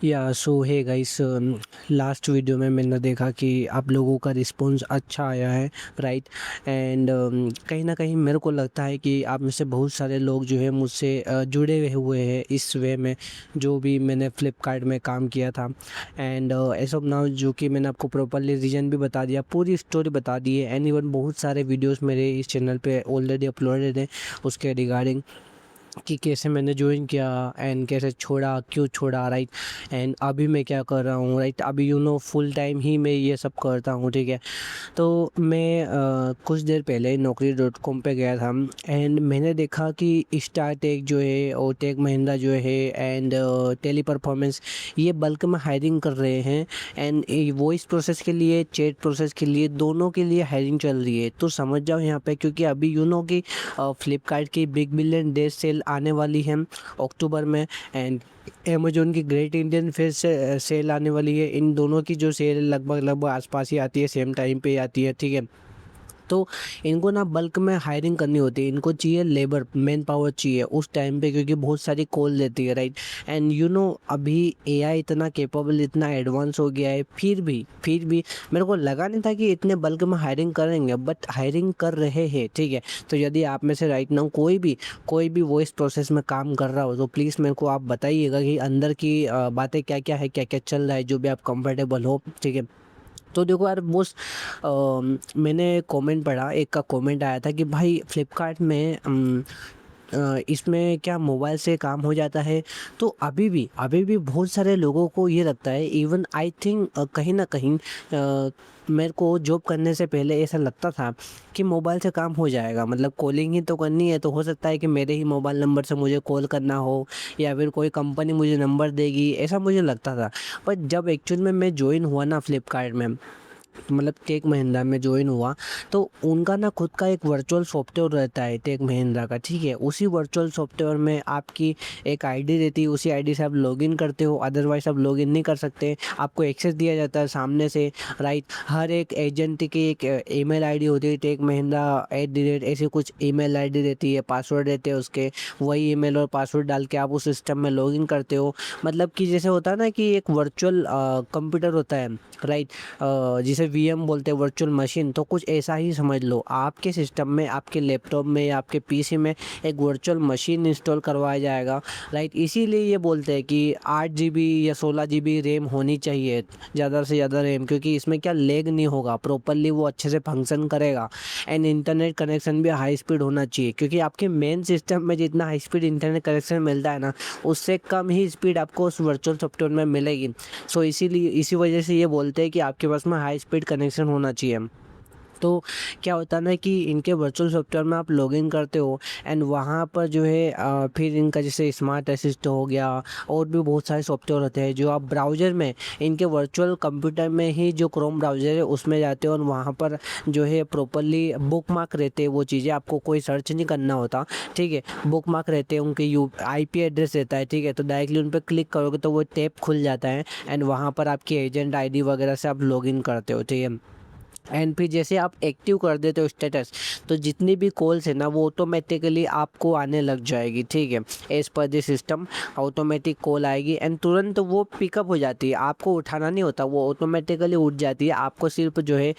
या सो है guys, last video में मैंने देखा कि आप लोगों का रिस्पॉन्स अच्छा आया है, राइट। एंड कहीं ना कहीं मेरे को लगता है कि आप में से बहुत सारे लोग जो है मुझसे जुड़े हुए हैं इस वे में, जो भी मैंने फ्लिपकार्ट में काम किया था। एंड एज ऑफ नाउ जो कि मैंने आपको प्रॉपरली रीजन भी बता दिया, पूरी स्टोरी बता दी है। एंड इवन बहुत सारे वीडियोस मेरे इस चैनल पे ऑलरेडी अपलोडेड हैं उसके रिगार्डिंग, कि कैसे मैंने ज्वाइन किया एंड कैसे छोड़ा, क्यों छोड़ा, राइट। एंड अभी मैं क्या कर रहा हूँ, राइट। अभी फुल टाइम ही मैं ये सब करता हूँ, ठीक है। तो मैं कुछ देर पहले naukri.com पे गया था एंड मैंने देखा कि स्टार टेक जो है और टेक महिंद्रा जो है एंड टेली परफॉर्मेंस, ये बल्क में हायरिंग कर रहे हैं। एंड वॉइस प्रोसेस के लिए, चैट प्रोसेस के लिए, दोनों के लिए हायरिंग चल रही है। तो समझ जाओ यहाँ पे, क्योंकि अभी कि फ्लिपकार्ट की बिग बिलियन डे सेल आने वाली है अक्टूबर में, एंड अमेजोन की ग्रेट इंडियन फेयर से सेल आने वाली है। इन दोनों की जो सेल लगभग लगभग आसपास ही आती है, सेम टाइम पे आती है, ठीक है। तो इनको ना बल्क में हायरिंग करनी होती है, इनको चाहिए लेबर, मैन पावर चाहिए उस टाइम पे, क्योंकि बहुत सारी कॉल देती है, राइट। एंड अभी एआई इतना कैपेबल, इतना एडवांस हो गया है, फिर भी मेरे को लगा नहीं था कि इतने बल्क में हायरिंग करेंगे, बट हायरिंग कर रहे हैं, ठीक है। तो यदि आप में से राइट नाउ कोई भी वॉइस प्रोसेस में काम कर रहा हो, तो प्लीज़ मेरे को आप बताइएगा कि अंदर की बातें क्या क्या है, क्या क्या चल रहा है, जो भी आप कंफर्टेबल हो, ठीक है। तो देखो यार, मैंने कमेंट पढ़ा, एक का कमेंट आया था कि भाई फ्लिपकार्ट में इसमें क्या मोबाइल से काम हो जाता है। तो अभी भी बहुत सारे लोगों को ये लगता है, इवन आई थिंक कहीं ना कहीं मेरे को जॉब करने से पहले ऐसा लगता था कि मोबाइल से काम हो जाएगा, मतलब कॉलिंग ही तो करनी है, तो हो सकता है कि मेरे ही मोबाइल नंबर से मुझे कॉल करना हो, या फिर कोई कंपनी मुझे नंबर देगी, ऐसा मुझे लगता था। पर जब एक्चुअल में मैं ज्वाइन हुआ ना फ्लिपकार्ट में, मतलब टेक महिंद्रा में ज्वाइन हुआ, तो उनका ना खुद का एक वर्चुअल सॉफ्टवेयर रहता है टेक महिंद्रा का, ठीक है। उसी वर्चुअल सॉफ्टवेयर में आपकी एक आईडी रहती है, उसी आईडी से आप लॉगिन करते हो, अदरवाइज आप लॉगिन नहीं कर सकते। आपको एक्सेस दिया जाता है सामने से, राइट। हर एक एजेंट की एक ईमेल आईडी होती है, टेक महिंद्रा @ ऐसी कुछ ईमेल आईडी रहती है, पासवर्ड रहते हैं उसके, वही ईमेल और पासवर्ड डाल के आप उस सिस्टम में लॉगिन करते हो। मतलब कि जैसे होता है ना कि एक वर्चुअल कंप्यूटर होता है, राइट, जिसे वीएम बोलते हैं, वर्चुअल मशीन। तो कुछ ऐसा ही समझ लो, आपके सिस्टम में, आपके लैपटॉप में या आपके पीसी में एक वर्चुअल मशीन इंस्टॉल करवाया जाएगा, राइट। इसीलिए ये बोलते हैं कि 8 GB या 16 GB रैम होनी चाहिए, ज़्यादा से ज़्यादा रैम, क्योंकि इसमें क्या लेग नहीं होगा, प्रॉपरली वो अच्छे से फंक्शन करेगा। एंड इंटरनेट कनेक्शन भी हाई स्पीड होना चाहिए, क्योंकि आपके मेन सिस्टम में जितना हाई स्पीड इंटरनेट कनेक्शन मिलता है ना, उससे कम ही स्पीड आपको उस वर्चुअल सॉफ्टवेयर में मिलेगी। सो इसीलिए, इसी वजह से ये बोलते हैं कि आपके पास में हाई स्पीड कनेक्शन होना चाहिए। तो क्या होता है ना कि इनके वर्चुअल सॉफ्टवेयर में आप लॉगिन करते हो, एंड वहाँ पर जो है फिर इनका जैसे स्मार्ट असिस्ट हो गया, और भी बहुत सारे सॉफ्टवेयर होते हैं जो आप ब्राउज़र में, इनके वर्चुअल कंप्यूटर में ही जो क्रोम ब्राउज़र है उसमें जाते हो, और वहाँ पर जो है प्रॉपरली बुक मार्क रहते हैं, वो चीज़ें आपको कोई सर्च नहीं करना होता, ठीक है। बुक मार्क रहते हैं, उनके IP एड्रेस रहता है, ठीक है। तो डायरेक्टली उन पर क्लिक करोगे तो वो टैब खुल जाता है, एंड वहाँ पर आपकी एजेंट ID वगैरह से आप लॉगिन करते हो, ठीक है। एंड फिर जैसे आप एक्टिव कर देते हो स्टेटस, तो जितनी भी कॉल्स है ना, वो ऑटोमेटिकली आपको आने लग जाएगी, ठीक है। As per the system automatic call आएगी, एंड तुरंत वो पिकअप हो जाती है, आपको उठाना नहीं होता, वो ऑटोमेटिकली उठ जाती है। आपको सिर्फ जो है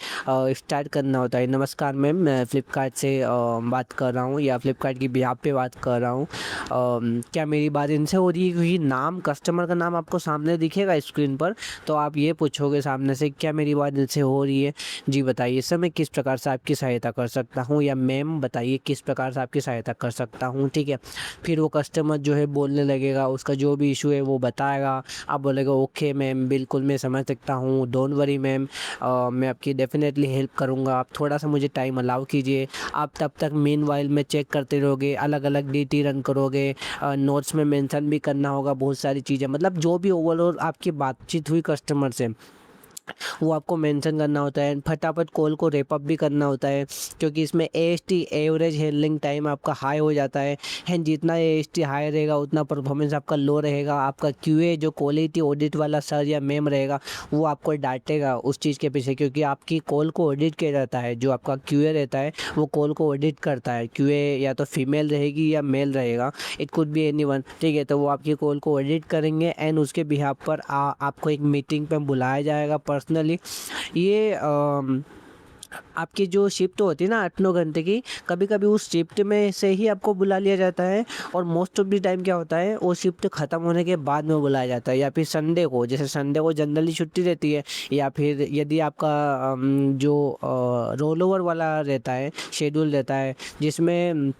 स्टार्ट करना होता है, नमस्कार मैम, मैं फ्लिपकार्ट से बात कर रहा हूँ, या फ्लिपकार्ट की बिहाफ पे बात कर रहा हूँ, क्या मेरी बात इनसे हो रही है? क्योंकि नाम, कस्टमर का नाम आपको सामने दिखेगा स्क्रीन पर, तो आप ये पूछोगे सामने से, क्या मेरी बात इनसे हो रही है? जी बताइए सर, मैं किस प्रकार से आपकी सहायता कर सकता हूँ, या मैम बताइए किस प्रकार से आपकी सहायता कर सकता हूँ, ठीक है। फिर वो कस्टमर जो है बोलने लगेगा, उसका जो भी इशू है वो बताएगा। आप बोलेगा ओके मैम, बिल्कुल मैं समझ सकता हूँ, डोंट वरी मैम, मैं आपकी डेफिनेटली हेल्प करूँगा, आप थोड़ा सा मुझे टाइम अलाउ कीजिए। आप तब तक मीनवाइल में चेक करते रहोगे, अलग अलग DT रन करोगे, नोट्स में मेंशन भी करना होगा बहुत सारी चीज़ें, मतलब जो भी ओवरऑल आपकी बातचीत हुई कस्टमर से, वो आपको मेंशन करना होता है, फटाफट कॉल को रैप अप भी करना होता है, क्योंकि इसमें एएसटी एवरेज हैंडलिंग टाइम आपका हाई हो जाता है। एंड जितना एएसटी हाई रहेगा उतना परफॉर्मेंस आपका लो रहेगा। आपका क्यूए जो क्वालिटी ऑडिट वाला सर या मैम रहेगा वो आपको डांटेगा उस चीज़ के पीछे, क्योंकि आपकी कॉल को ऑडिट किया जाता है। जो आपका क्यूए रहता है वो कॉल को ऑडिट करता है। क्यूए या तो फीमेल रहेगी या मेल रहेगा, इट कुड बी एनीवन, ठीक है। तो वो आपकी कॉल को ऑडिट करेंगे एंड उसके बिहाफ पर आपको एक मीटिंग पे बुलाया जाएगा पर्सनली। ये आपकी जो शिफ्ट होती है ना 8-9 घंटे की, कभी कभी उस शिफ्ट में से ही आपको बुला लिया जाता है, और मोस्ट ऑफ द टाइम क्या होता है वो शिफ्ट ख़त्म होने के बाद में बुलाया जाता है, या फिर संडे को, जैसे संडे को जनरली छुट्टी रहती है, या फिर यदि आपका जो रोल ओवर वाला रहता है, शेड्यूल रहता है, जिसमें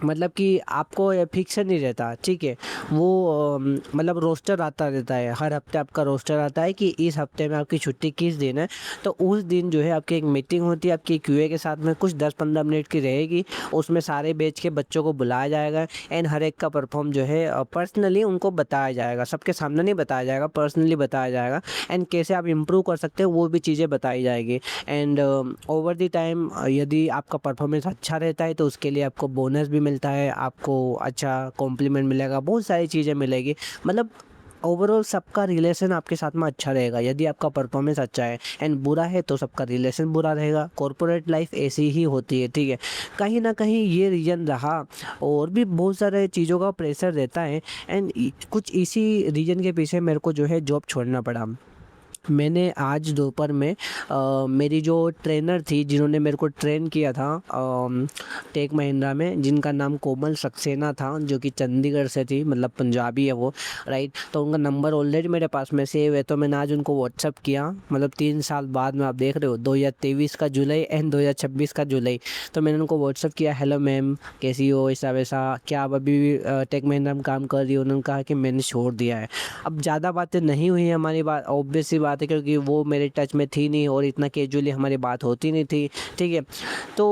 मतलब कि आपको ये फिक्स नहीं रहता, ठीक है। वो मतलब रोस्टर आता रहता है, हर हफ्ते आपका रोस्टर आता है कि इस हफ्ते में आपकी छुट्टी किस दिन है। तो उस दिन जो है आपकी एक मीटिंग होती है आपकी क्यूए के साथ में, कुछ 10-15 मिनट की रहेगी। उसमें सारे बैच के बच्चों को बुलाया जाएगा एंड हर एक का परफॉर्म जो है पर्सनली उनको बताया जाएगा, सबके सामने नहीं बताया जाएगा, पर्सनली बताया जाएगा। एंड कैसे आप इम्प्रूव कर सकते हो वो भी चीज़ें बताई जाएगी। एंड ओवर द टाइम यदि आपका परफॉर्मेंस अच्छा रहता है तो उसके लिए आपको बोनस भी मिलता है, आपको अच्छा कॉम्प्लीमेंट मिलेगा, बहुत सारी चीज़ें मिलेगी। मतलब ओवरऑल सबका रिलेशन आपके साथ में अच्छा रहेगा यदि आपका परफॉर्मेंस अच्छा है। एंड बुरा है तो सबका रिलेशन बुरा रहेगा। कॉर्पोरेट लाइफ ऐसी ही होती है, ठीक है। कहीं ना कहीं ये रीज़न रहा, और भी बहुत सारे चीज़ों का प्रेशर रहता है। एंड कुछ इसी रीज़न के पीछे मेरे को जो है जॉब छोड़ना पड़ा। मैंने आज दोपहर में मेरी जो ट्रेनर थी जिन्होंने मेरे को ट्रेन किया था टेक महिंद्रा में, जिनका नाम कोमल सक्सेना था, जो कि चंडीगढ़ से थी, मतलब पंजाबी है वो, राइट। तो उनका नंबर ऑलरेडी मेरे पास में सेव है, तो मैंने आज उनको व्हाट्सअप किया, मतलब 3 साल बाद में, आप देख रहे हो 2023 का जुलाई एंड 2026 का जुलाई। तो मैंने उनको व्हाट्सअप किया, हेलो मैम कैसी हो, ऐसा वैसा, क्या आप अभी भी टेक महिंद्रा में काम कर रही हो। उन्होंने कहा कि मैंने छोड़ दिया है। अब ज़्यादा बातें नहीं हुई हमारी, बात ऑब्वियस सी बात है, क्योंकि वो मेरे टच में थी नहीं और इतना कैजुअली हमारी बात होती नहीं थी, ठीक है। तो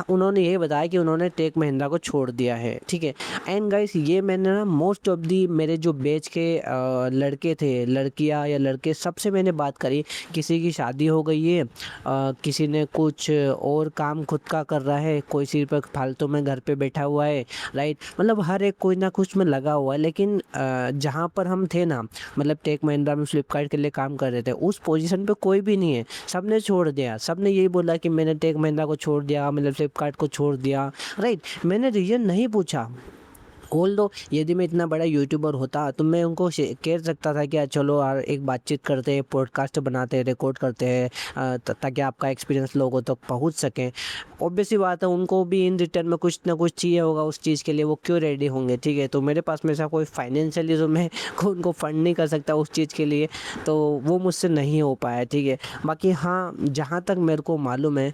उन्होंने ये बताया कि उन्होंने टेक महिंद्रा को छोड़ दिया है, ठीक है। एंड गाइस ये मैंने ना मोस्ट ऑफ दी मेरे जो बैच के लड़के थे, लड़कियां या लड़के, सबसे मैंने बात करी। किसी की शादी हो गई है, किसी ने कुछ और काम खुद का कर रहा है, कोई सिर्फ फालतू में घर पे बैठा हुआ है, राइट। मतलब हर एक कोई ना कुछ में लगा हुआ है। लेकिन जहाँ पर हम थे ना, मतलब टेक महिंद्रा में फ्लिपकार्ट के लिए काम कर रहे थे, उस पोजीशन पे कोई भी नहीं है, सबने छोड़ दिया। सबने यही बोला कि मैंने टेक महिंद्रा को छोड़ दिया, मतलब फ्लिपकार्ट को छोड़ दिया, राइट। मैंने रीज़न नहीं पूछा। ऑल दो यदि मैं इतना बड़ा यूट्यूबर होता तो मैं उनको कह सकता था कि चलो यार एक बातचीत करते हैं, पॉडकास्ट बनाते हैं, रिकॉर्ड करते हैं, ताकि आपका एक्सपीरियंस लोगों तक पहुंच सके। ऑब्वियस सी बात है, उनको भी इन रिटर्न में कुछ ना कुछ चाहिए होगा उस चीज़ के लिए, वो क्यों रेडी होंगे, ठीक है। तो मेरे पास में ऐसा कोई फाइनेंशियली तो मैं उनको फंड नहीं कर सकता उस चीज़ के लिए, तो वो मुझसे नहीं हो पाया, ठीक है। बाकी हाँ, जहाँ तक मेरे को मालूम है,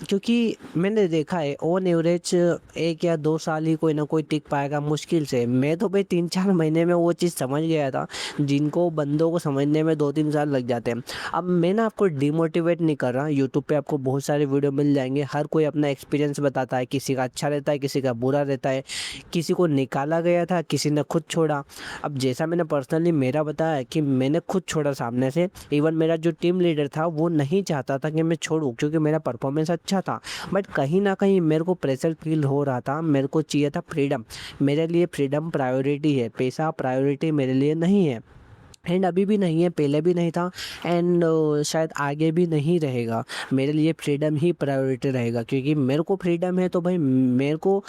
क्योंकि मैंने देखा है ऑन एवरेज 1 या 2 साल ही कोई ना कोई टिक पाएगा मुश्किल से। मैं तो भाई 3-4 महीने में वो चीज़ समझ गया था, जिनको बंदों को समझने में 2-3 साल लग जाते हैं। अब मैं ना आपको डिमोटिवेट नहीं कर रहा, यूट्यूब पे आपको बहुत सारे वीडियो मिल जाएंगे, हर कोई अपना एक्सपीरियंस बताता है, किसी का अच्छा रहता है, किसी का बुरा रहता है, किसी को निकाला गया था, किसी ने खुद छोड़ा। अब जैसा मैंने पर्सनली मेरा बताया कि मैंने खुद छोड़ा सामने से, इवन मेरा जो टीम लीडर था वो नहीं चाहता था कि मैं छोड़ूं, क्योंकि मेरा परफॉर्मेंस अच्छा था। बट कहीं ना कहीं मेरे को प्रेशर फील हो रहा था, मेरे को चाहिए था फ्रीडम। मेरे लिए फ्रीडम प्रायोरिटी है, पैसा प्रायोरिटी मेरे लिए नहीं है। एंड अभी भी नहीं है, पहले भी नहीं था, एंड शायद आगे भी नहीं रहेगा। मेरे लिए फ्रीडम ही प्रायोरिटी रहेगा, क्योंकि मेरे को फ्रीडम है तो भाई मेरे को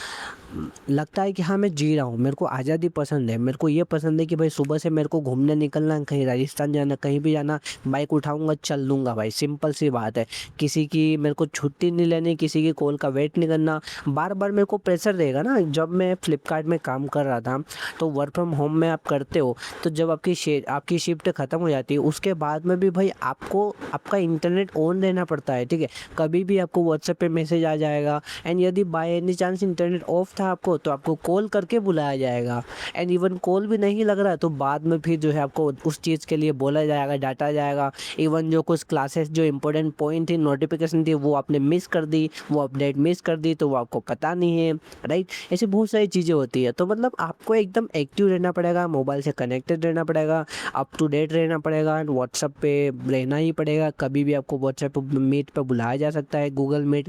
लगता है कि हाँ मैं जी रहा हूँ, मेरे को आज़ादी पसंद है। मेरे को ये पसंद है कि भाई सुबह से मेरे को घूमने निकलना, कहीं राजस्थान जाना, कहीं भी जाना, बाइक उठाऊंगा चल दूंगा भाई, सिंपल सी बात है। किसी की मेरे को छुट्टी नहीं लेनी, किसी की कॉल का वेट नहीं करना। बार बार मेरे को प्रेशर रहेगा ना। जब मैं फ्लिपकार्ट में काम कर रहा था तो वर्क फ्रॉम होम में आप करते हो, तो जब आपकी शिफ्ट ख़त्म हो जाती है उसके बाद में भी भाई आपको आपका इंटरनेट ऑन रहना पड़ता है, ठीक है। कभी भी आपको व्हाट्सएप पे मैसेज आ जाएगा, एंड यदि by any chance internet of था था आपको, तो आपको कॉल करके बुलाया जाएगा। एंड इवन कॉल भी नहीं लग रहा तो बाद में फिर जो है आपको उस चीज़ के लिए बोला जाएगा, डांटा जाएगा। इवन जो कुछ क्लासेस जो इंपॉर्टेंट पॉइंट थी, नोटिफिकेशन थी, वो आपने मिस कर दी, वो अपडेट मिस कर दी, तो वो आपको पता नहीं है, राइट। ऐसी बहुत सारी चीज़ें होती है। तो मतलब आपको एकदम एक्टिव रहना पड़ेगा, मोबाइल से कनेक्टेड रहना पड़ेगा, अप टू डेट रहना पड़ेगा, व्हाट्सएप पे रहना ही पड़ेगा। कभी भी आपको व्हाट्सएप पे मीट पे बुलाया जा सकता है, गूगल मीट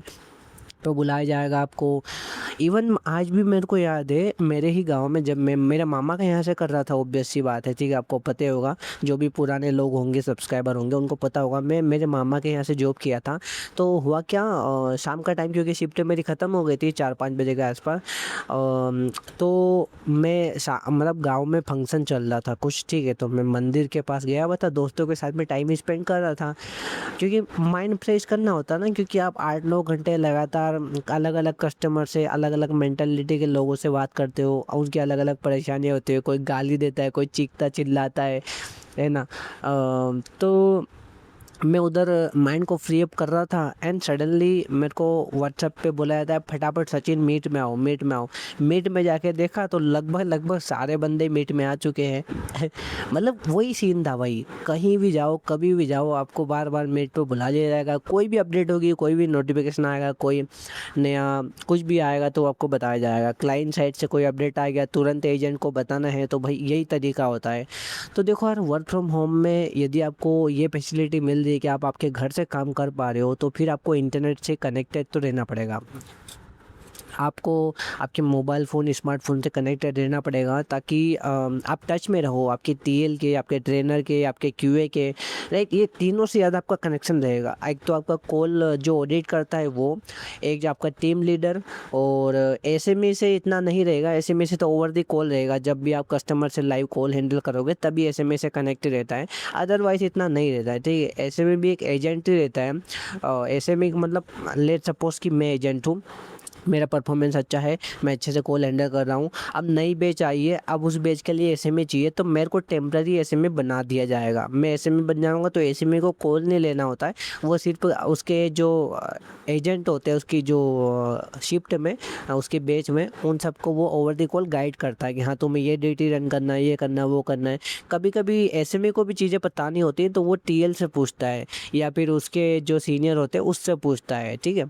पे बुलाया जाएगा आपको। इवन आज भी मेरे को याद है, मेरे ही गांव में जब मैं मेरे मामा के यहाँ से कर रहा था, ऑब्वियस सी बात है, ठीक है, आपको पता ही होगा, जो भी पुराने लोग होंगे, सब्सक्राइबर होंगे, उनको पता होगा, मैं मेरे मामा के यहाँ से जॉब किया था। तो हुआ क्या, शाम का टाइम, क्योंकि शिफ्ट मेरी ख़त्म हो गई थी 4-5 बजे के आसपास। तो मैं मतलब गाँव में फंक्शन चल रहा था कुछ, ठीक है, तो मैं मंदिर के पास गया हुआ था, दोस्तों के साथ में टाइम स्पेंड कर रहा था, क्योंकि माइंड फ्रेश करना होता है ना, क्योंकि आप 8-9 घंटे लगातार अलग अलग कस्टमर से, अलग अलग मेंटालिटी के लोगों से बात करते हो, उनकी अलग अलग परेशानियाँ होती है, कोई गाली देता है, कोई चीखता चिल्लाता है ना। तो मैं उधर माइंड को फ्री अप कर रहा था, एंड सडनली मेरे को व्हाट्सएप पे बुलाया था, फटाफट सचिन मीट में आओ, मीट में आओ। मीट में जाके देखा तो लगभग सारे बंदे मीट में आ चुके हैं। मतलब वही सीन था भाई, कहीं भी जाओ, कभी भी जाओ, आपको बार बार मीट पे बुला लिया जाएगा। कोई भी अपडेट होगी, कोई भी नोटिफिकेशन आएगा, कोई नया कुछ भी आएगा तो आपको बताया जाएगा। क्लाइंट साइड से कोई अपडेट आ गया, तुरंत एजेंट को बताना है, तो भाई यही तरीका होता है। तो देखो यार, वर्क फ्रॉम होम में यदि आपको ये फैसिलिटी मिल रही है कि आप आपके घर से काम कर पा रहे हो, तो फिर आपको इंटरनेट से कनेक्टेड तो रहना पड़ेगा। आपको आपके मोबाइल फ़ोन, स्मार्टफ़ोन से कनेक्टेड रहना पड़ेगा, ताकि आप टच में रहो, आपके टीएल के, आपके ट्रेनर के, आपके क्यूए के, राइट। ये तीनों से ज़्यादा आपका कनेक्शन रहेगा। एक तो आपका कॉल जो ऑडिट करता है वो, एक जो आपका टीम लीडर, और एसएमए से इतना नहीं रहेगा। एसएमए से तो ओवर द कॉल रहेगा, जब भी आप कस्टमर से लाइव कॉल हैंडल करोगे तभी एसएमए से कनेक्टेड रहता है, अदरवाइज़ इतना नहीं रहता है, ठीक है। एसएमए भी एक एजेंट ही रहता है। एसएमए मतलब, लेट सपोज कि मैं एजेंट हूँ, मेरा परफॉर्मेंस अच्छा है, मैं अच्छे से कॉल हैंडल कर रहा हूँ, अब नई बैच आई है, अब उस बैच के लिए एसएमए चाहिए, तो मेरे को टेम्प्रेरी एसएमए बना दिया जाएगा। मैं एसएमए बन जाऊँगा, तो एसएमए को कॉल नहीं लेना होता है, वो सिर्फ उसके जो एजेंट होते हैं, उसकी जो शिफ्ट में, उसके बैच में, उन सबको वो ओवर द कॉल गाइड करता है कि हाँ तुम्हें ये ड्यूटी रन करना है, ये करना है, वो करना है। कभी कभी एसएमए को भी चीज़ें पता नहीं होती हैं, तो वो टीएल से पूछता है, या फिर उसके जो सीनियर होते हैं उससे पूछता है, ठीक है।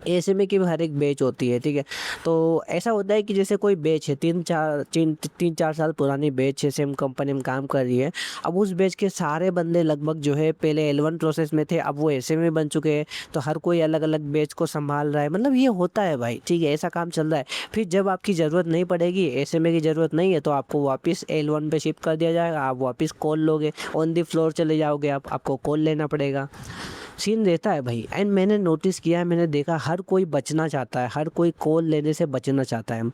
एसएमए की भी हर एक बैच होती है, ठीक है। तो ऐसा होता है कि जैसे कोई बैच है, 3-4 साल पुरानी बैच है, सेम कंपनी में काम कर रही है, अब उस बैच के सारे बंदे लगभग जो है पहले L1 प्रोसेस में थे, अब वो एसएमए बन चुके हैं, तो हर कोई अलग अलग बैच को संभाल रहा है। मतलब ये होता है भाई, ठीक है, ऐसा काम चल रहा है। फिर जब आपकी ज़रूरत नहीं पड़ेगी, एसएमए की ज़रूरत नहीं है, तो आपको वापस L1 पे शिफ्ट कर दिया जाएगा, आप वापस कॉल लोगे, ऑन द फ्लोर चले जाओगे, आपको कॉल लेना पड़ेगा। सीन रहता है भाई। एंड मैंने नोटिस किया है, मैंने देखा, हर कोई बचना चाहता है, हर कोई कॉल लेने से बचना चाहता है।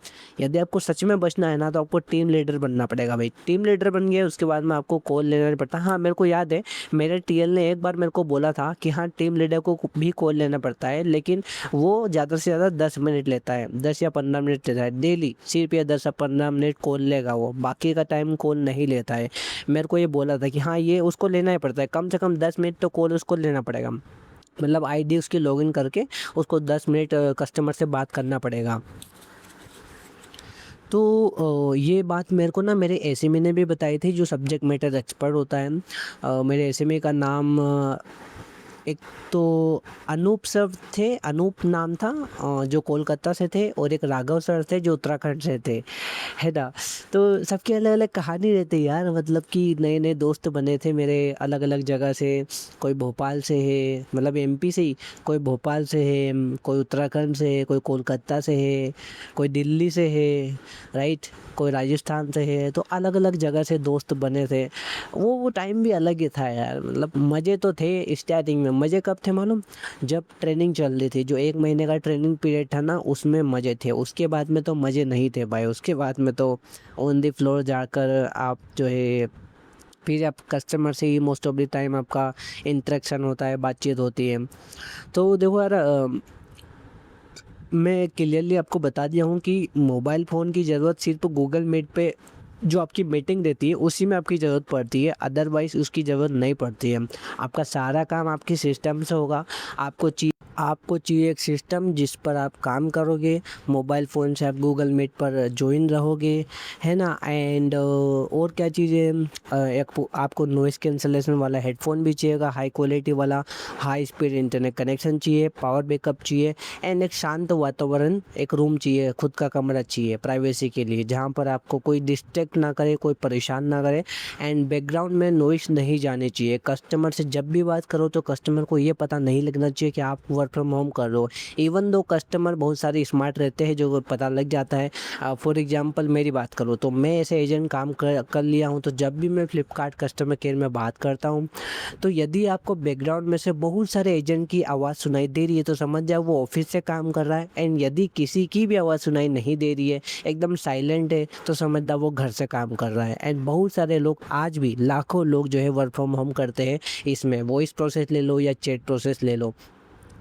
यदि आपको सच में बचना है ना, तो आपको टीम लीडर बनना पड़ेगा भाई। टीम लीडर बन गया, उसके बाद में आपको कॉल लेना नहीं पड़ता। हाँ, मेरे को याद है, मेरे टीएल ने एक बार मेरे को बोला था कि हाँ, टीम लीडर को भी कॉल लेना पड़ता है, लेकिन वो ज़्यादा से ज़्यादा 10 मिनट लेता है, 10 या 15 मिनट लेता है डेली, सिर्फ या 10 या 15 मिनट कॉल लेगा वो, बाकी का टाइम कॉल नहीं लेता है। मेरे को ये बोला था कि हाँ, ये उसको लेना ही पड़ता है, कम से कम 10 मिनट तो कॉल उसको लेना पड़ेगा। मतलब आईडी उसकी लॉगिन करके उसको 10 मिनट कस्टमर से बात करना पड़ेगा। तो ये बात मेरे को ना मेरे एसएमए ने भी बताई थी, जो सब्जेक्ट मैटर एक्सपर्ट होता है। मेरे एसएमए का नाम एक तो अनूप सर थे, अनूप नाम था, जो कोलकाता से थे, और एक राघव सर थे जो उत्तराखंड से थे, है ना। तो सबकी अलग अलग कहानी रहती है यार, मतलब कि नए नए दोस्त बने थे मेरे अलग अलग जगह से। कोई भोपाल से है, मतलब एमपी से ही, कोई भोपाल से है, कोई उत्तराखंड से है, कोई कोलकाता से है, कोई दिल्ली से है, राइट, कोई राजस्थान से है। तो अलग अलग जगह से दोस्त बने थे। वो टाइम भी अलग ही था यार। मतलब मज़े तो थे स्टार्टिंग में। मज़े कब थे मालूम? जब ट्रेनिंग चल रही थी, जो 1 महीने का ट्रेनिंग पीरियड था ना, उसमें मज़े थे। उसके बाद में तो मज़े नहीं थे भाई। उसके बाद में तो ऑन द फ्लोर जाकर आप जो है, फिर आप कस्टमर से ही मोस्ट ऑफ द टाइम आपका इंटरेक्शन होता है, बातचीत होती है। तो देखो यार, मैं क्लियरली आपको बता दिया हूँ कि मोबाइल फ़ोन की ज़रूरत सिर्फ गूगल मीट पे जो आपकी मीटिंग देती है उसी में आपकी ज़रूरत पड़ती है, अदरवाइज़ उसकी ज़रूरत नहीं पड़ती है। आपका सारा काम आपके सिस्टम से होगा। आपको आपको चाहिए एक सिस्टम जिस पर आप काम करोगे, मोबाइल फ़ोन से आप गूगल मीट पर जॉइन रहोगे, है ना। एंड और क्या चीज़ें, आपको नॉइज़ कैंसलेशन वाला हेडफोन भी चाहिएगा, हाई क्वालिटी वाला, हाई स्पीड इंटरनेट कनेक्शन चाहिए, पावर बैकअप चाहिए, एंड एक शांत वातावरण, एक रूम चाहिए, खुद का कमरा चाहिए प्राइवेसी के लिए, जहाँ पर आपको कोई डिस्ट्रैक्ट ना करे, कोई परेशान ना करे, एंड बैकग्राउंड में नॉइस नहीं जाने चाहिए। कस्टमर से जब भी बात करो तो कस्टमर को ये पता नहीं लगना चाहिए कि आप वर्क फ्रॉम होम कर रहे हो। इवन दो कस्टमर बहुत सारे स्मार्ट रहते हैं जो पता लग जाता है। फॉर एग्जांपल मेरी बात करो तो मैं ऐसे एजेंट काम कर लिया हूँ, तो जब भी मैं फ्लिपकार्ट कस्टमर केयर में बात करता हूँ, तो यदि आपको बैकग्राउंड में से बहुत सारे एजेंट की आवाज़ सुनाई दे रही है तो समझ जाओ वो ऑफिस से काम कर रहा है। एंड यदि किसी की भी आवाज़ सुनाई नहीं दे रही है, एकदम साइलेंट है, तो समझ जाओ वो घर से काम कर रहा है। एंड बहुत सारे लोग, आज भी लाखों लोग जो है वर्क फ्रॉम होम करते हैं। इसमें वॉइस प्रोसेस ले लो या चैट प्रोसेस ले लो,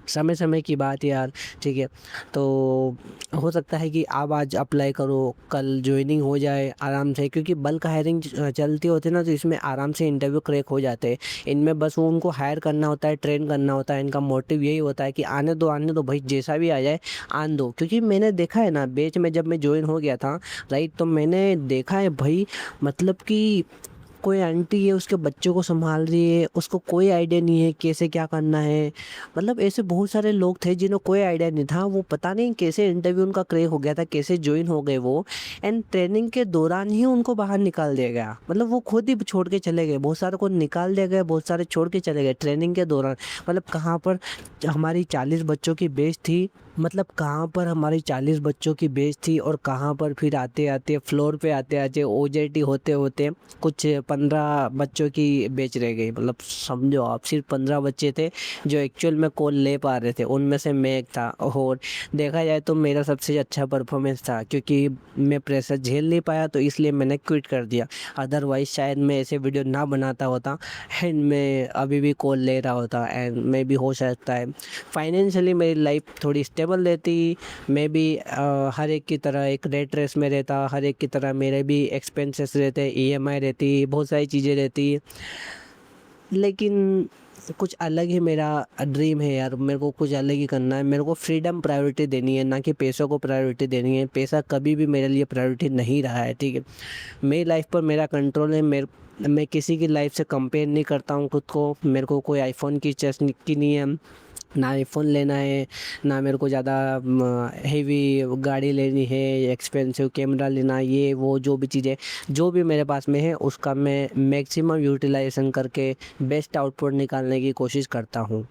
समय समय की बात है यार, ठीक है। तो हो सकता है कि आप आज अप्लाई करो, कल ज्वाइनिंग हो जाए आराम से, क्योंकि बल्क हायरिंग चलती होती है ना, तो इसमें आराम से इंटरव्यू क्रैक हो जाते हैं। इनमें बस वो उनको हायर करना होता है, ट्रेन करना होता है। इनका मोटिव यही होता है कि आने दो भाई, जैसा भी आ जाए आने दो। क्योंकि मैंने देखा है ना, बैच में जब मैं ज्वाइन हो गया था, राइट, तो मैंने देखा है भाई, मतलब कि कोई आंटी है उसके बच्चों को संभाल रही है, उसको कोई आइडिया नहीं है कैसे क्या करना है। मतलब ऐसे बहुत सारे लोग थे जिन्हें कोई आइडिया नहीं था, वो पता नहीं कैसे इंटरव्यू उनका क्रैक हो गया था, कैसे ज्वाइन हो गए वो। एंड ट्रेनिंग के दौरान ही उनको बाहर निकाल दिया गया, मतलब वो खुद ही छोड़ के चले गए। बहुत सारे को निकाल दिया गया, बहुत सारे छोड़ के चले गए ट्रेनिंग के दौरान। मतलब कहाँ पर हमारी 40 बच्चों की बैच थी, मतलब कहाँ पर हमारी 40 बच्चों की बैच थी, और कहाँ पर फिर आते आते फ्लोर पे आते आते ओजेटी होते होते कुछ 15 बच्चों की बैच रह गई। मतलब समझो आप, सिर्फ 15 बच्चे थे जो एक्चुअल में कॉल ले पा रहे थे, उनमें से मैं एक था। और देखा जाए तो मेरा सबसे अच्छा परफॉर्मेंस था, क्योंकि मैं प्रेशर झेल नहीं पाया, तो इसलिए मैंने क्विट कर दिया। अदरवाइज शायद मैं ऐसे वीडियो ना बनाता होता, एंड मैं अभी भी कॉल ले रहा होता, एंड मैं भी हो सकता है फाइनेंशियली मेरी लाइफ थोड़ी स्टेबल रहती। मैं भी हर एक की तरह एक रेट रेस में रहता, हर एक की तरह मेरे भी एक्सपेंसेस रहते, ईएमआई रहती, बहुत सारी चीज़ें रहती। लेकिन कुछ अलग ही मेरा ड्रीम है यार, मेरे को कुछ अलग ही करना है। मेरे को फ्रीडम प्रायोरिटी देनी है, ना कि पैसों को प्रायोरिटी देनी है। पैसा कभी भी मेरे लिए प्रायोरिटी नहीं रहा है, ठीक है। मेरी लाइफ पर मेरा कंट्रोल है। मैं किसी की लाइफ से कंपेयर नहीं करता हूँ खुद को। मेरे को कोई आईफोन की चेस्ट की नहीं है, ना आईफोन लेना है, ना मेरे को ज़्यादा हेवी गाड़ी लेनी है, एक्सपेंसिव कैमरा लेना, ये वो जो भी चीज़ें जो भी मेरे पास में है उसका मैं मैक्सिमम यूटिलाइजेशन करके बेस्ट आउटपुट निकालने की कोशिश करता हूँ।